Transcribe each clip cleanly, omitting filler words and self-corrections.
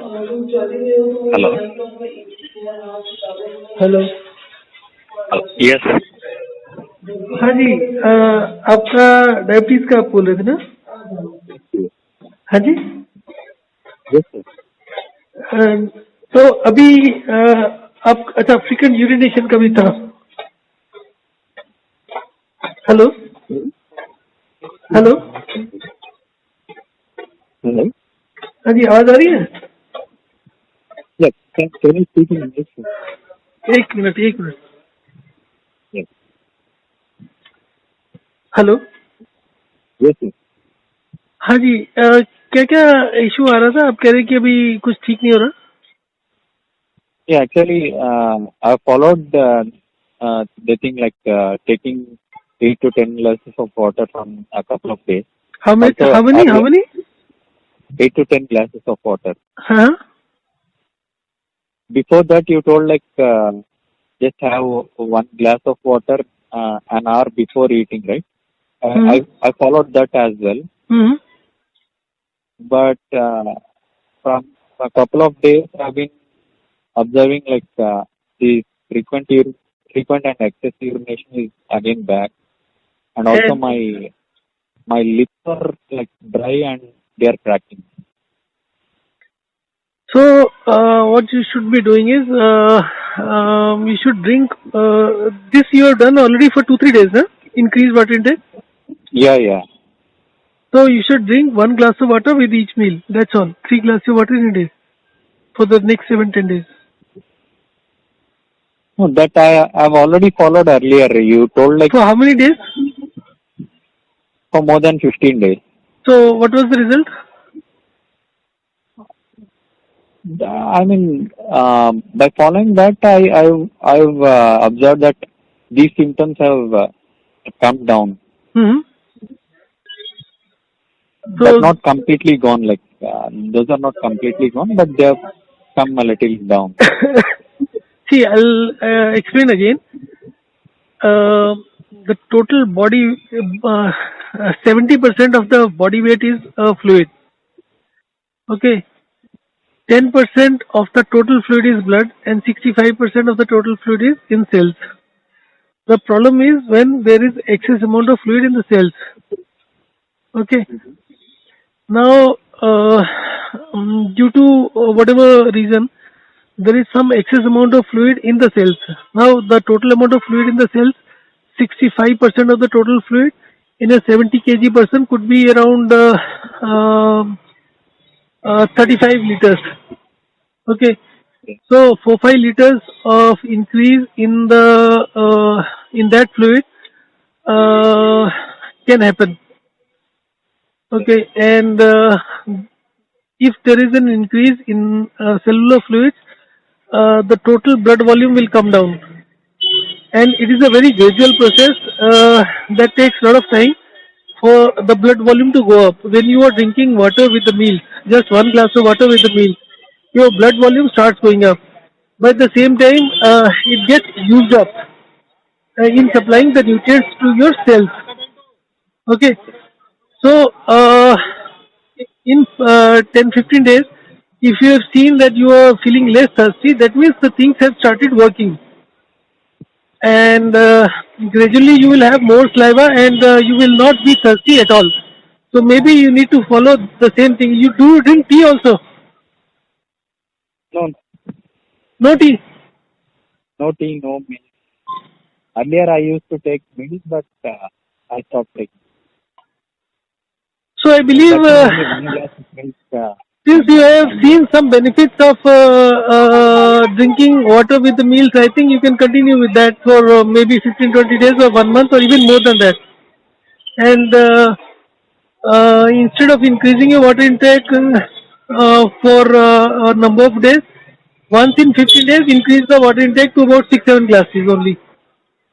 Hello. Hello. Yes sir. हाँ जी, आपका diabetes का आप बोल रहे थे ना? हाँ जी। Yes sir. तो अभी आप अच्छा फ्रीक्वेंट यूरिनेशन का भी था? Hello hello. हेलो। हाँ जी, आवाज आ रही है? Yes, can you speak in English sir? एक मिनट एक minute. Yes. Hello. Yes sir. हाँ जी, क्या क्या इशू आ रहा था? आप कह रहे कि अभी कुछ ठीक नहीं हो रहा? Yeah, actually, I followed the thing like taking 8 to 10 glasses of water from a couple of days. How many? Also, How many? How earlier, many? 8 to 10 glasses of water. हाँ Before that, you told like just have 1 glass of water an hour before eating, right? Hmm I followed that as well. Hmm But from a couple of days, I've been observing like the frequent and excess urination is again back, and also And my lips are like dry and they are cracking. so, what you should be doing is, you should drink. This you have done already for 2 3 days, huh? Increase water intake. Yeah. So you should drink 1 glass of water with each meal. That's all. 3 glasses of water in a day for the next 7 10 days. No, that I've already followed earlier. You told like For how many days? for more than 15 days. So what was the result? I mean, by following that, I've observed that these symptoms have come down, hmm but So not completely gone. Like those are not completely gone, but they have come a little down. see, I'll explain again. The total body, 70% of the body weight is fluid. Okay, 10% of the total fluid is blood, and 65% of the total fluid is in cells. The problem is when there is excess amount of fluid in the cells. Okay. Now, due to whatever reason, there is some excess amount of fluid in the cells. Now, the total amount of fluid in the cells, 65% of the total fluid in a 70 kg person could be around 35 liters. Okay. So 4 5 liters of increase in that fluid uh, can happen. Okay, and if there is an increase in cellular fluids, the total blood volume will come down, and it is a very gradual process that takes a lot of time for the blood volume to go up. When you are drinking water with the meal, just 1 glass of water with the meal, your blood volume starts going up. But at the same time, it gets used up in supplying the nutrients to your cells. Okay, so in 10 15 days, if you have seen that you are feeling less thirsty, that means the things have started working, and gradually you will have more saliva, and you will not be thirsty at all. So maybe you need to follow the same thing. You do drink tea also? No, No tea. no tea, no milk. Earlier, I used to take milk, but I stopped taking. So I believe That too only 1 glass of milk since you have earlier. seen some benefits of drinking water with the meals, I think you can continue with that for maybe 15 20 days or 1 month or even more than that. And instead of increasing your water intake for a number of days, once in 15 days, increase the water intake to about 6 7 glasses only.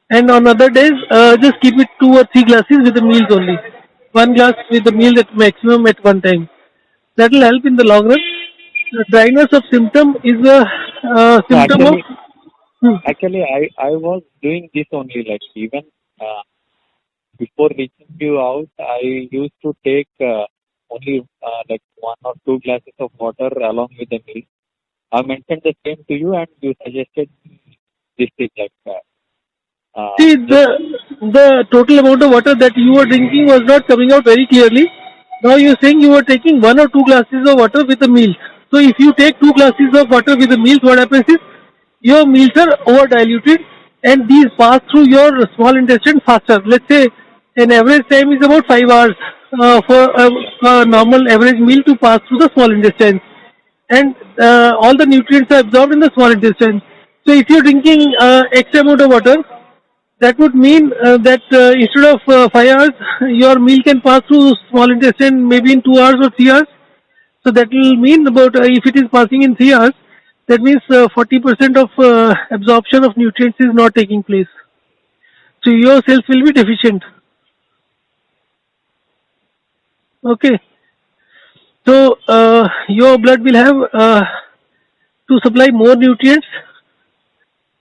And on other days, just keep it 2 or 3 glasses with the meals only. 1 glass with the meal at maximum at one time. That will help in the long run. The dryness of symptom is a No, symptom of. Hmm. actually, I was doing this only. Like even before reaching you out, I used to take only like 1 or 2 glasses of water along with the milk. I mentioned the same to you, and you suggested this thing like See, just the total amount of water that you were drinking was not coming out very clearly. Now you're saying you were taking 1 or 2 glasses of water with a meal. So if you take 2 glasses of water with a meal, what happens is your meals are over diluted and these pass through your small intestine faster. Let's say an average time is about 5 hours for a normal average meal to pass through the small intestine, and all the nutrients are absorbed in the small intestine. So if you're drinking X amount of water, that would mean that instead of 5 hours, your meal can pass through small intestine maybe in 2 hours or 3 hours. So that will mean about if it is passing in 3 hours, that means 40% of absorption of nutrients is not taking place. So your cells will be deficient. Okay. So your blood will have to supply more nutrients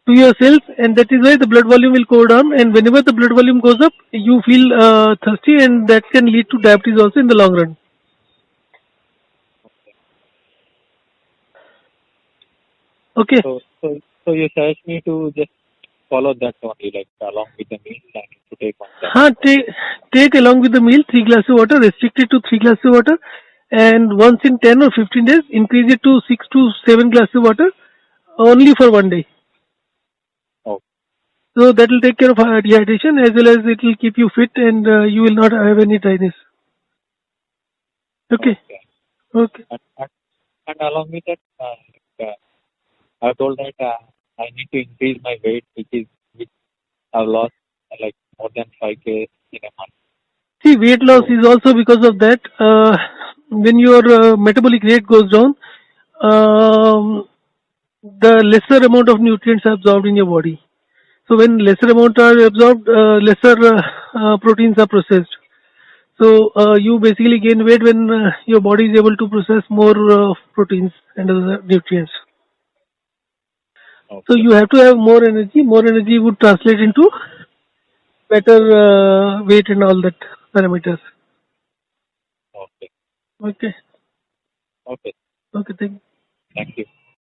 to your cells, and that is why the blood volume will go down, and whenever the blood volume goes up you feel thirsty, and that can lead to diabetes also in the long run. Okay. so you suggest me to just follow that only, like along with the meal, I need to take one glass. Take along with the meal 3 glasses of water, restrict it to 3 glasses of water, and once in 10 or 15 days increase it to 6 to 7 glasses of water only for one day. Okay. So that will take care of dehydration, as well as it will keep you fit, and you will not have any dryness. Okay. Okay. And along with that, I told that I need to increase my weight, which I've lost like more than 5 kg in a month. See, weight loss is also because of that. When your metabolic rate goes down, the lesser amount of nutrients are absorbed in your body. So when lesser amount are absorbed, lesser proteins are processed. So you basically gain weight when your body is able to process more proteins and other nutrients. Okay. So you have to have more energy. More energy would translate into better weight and all that parameters. Okay. Okay. Okay. Okay. Thank you.